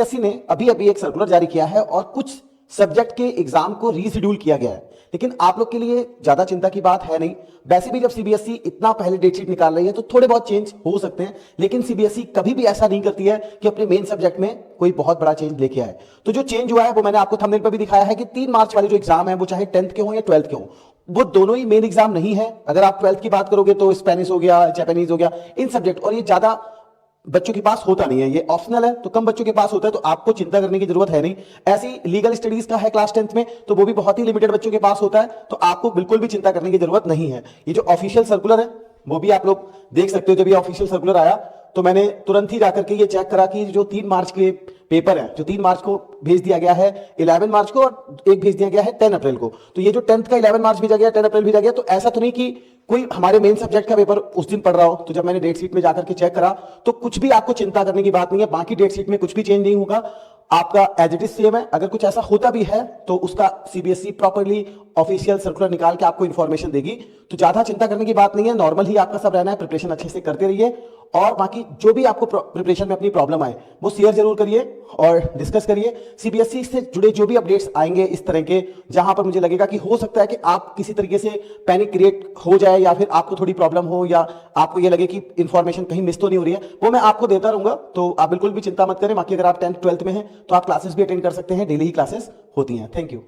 CBSE ने अभी अभी एक सर्कुलर जारी किया है और कुछ सब्जेक्ट के एग्जाम को रीशेड्यूल किया गया है, लेकिन आप लोग के लिए ज्यादा चिंता की बात है नहीं। वैसे भी जब सीबीएसई इतना पहले डेट शीट निकाल रही है तो थोड़े बहुत चेंज हो सकते हैं, लेकिन सीबीएसई कभी भी ऐसा नहीं करती है कि अपने मेन सब्जेक्ट में कोई बहुत बड़ा चेंज लेके आए। तो जो चेंज हुआ है वो मैंने आपको थंबनेल पर भी दिखाया है कि 3 मार्च वाले जो एग्जाम है वो चाहे 10th के हो या 12th के हो, वो दोनों ही मेन एग्जाम नहीं है। अगर आप 12th की बात करोगे तो स्पेनिश हो गया, जापानीज हो गया, इन सब्जेक्ट, और ये ज्यादा बच्चों के पास होता नहीं है, ये ऑप्शनल है तो कम बच्चों के पास होता है, तो आपको चिंता करने की जरूरत है नहीं। ऐसी लीगल स्टडीज का है क्लास 10th में, तो वो भी बहुत ही लिमिटेड बच्चों के पास होता है, तो आपको बिल्कुल भी चिंता करने की जरूरत नहीं है। ये जो ऑफिशियल सर्कुलर है वो भी आप लोग देख सकते हो। जब ये ऑफिशियल सर्कुलर आया तो मैंने तुरंत ही जाकर के ये चेक करा कि जो 3 मार्च के पेपर है, जो 3 मार्च को भेज दिया गया है, 11 मार्च को, और एक भेज दिया गया है 10 अप्रैल को, तो ये जो 10th का 11 मार्च भेजा गया, 10 अप्रैल भेजा गया, तो ऐसा तो नहीं कि कोई हमारे मेन सब्जेक्ट का पेपर उस दिन पढ़ रहा हो। तो जब मैंने डेट शीट में जाकर के चेक करा तो कुछ भी आपको चिंता करने की बात नहीं है, बाकी डेट शीट में कुछ भी चेंज नहीं होगा, आपका एज इट इज सेम है। अगर कुछ ऐसा होता भी है तो उसका सीबीएसई प्रॉपर्ली ऑफिशियल सर्कुलर निकाल के आपको इंफॉर्मेशन देगी, तो ज्यादा चिंता करने की बात नहीं है। नॉर्मल ही आपका सब रहना है, प्रिपरेशन अच्छे से करते रहिए, और बाकी जो भी आपको प्रिपरेशन में अपनी प्रॉब्लम आए वो शेयर जरूर करिए और डिस्कस करिए। सीबीएसई से जुड़े जो भी अपडेट्स आएंगे इस तरह के, जहां पर मुझे लगेगा कि हो सकता है कि आप किसी तरीके से पैनिक क्रिएट हो जाए या फिर आपको थोड़ी प्रॉब्लम हो या आपको ये लगे कि इंफॉर्मेशन कहीं मिस तो नहीं हो रही है, वो मैं आपको देता रहूंगा, तो आप बिल्कुल भी चिंता मत करें। बाकी अगर आप 10th 12th में हैं तो आप क्लासेस भी अटेंड कर सकते हैं, डेली ही क्लासेस होती हैं। Thank you.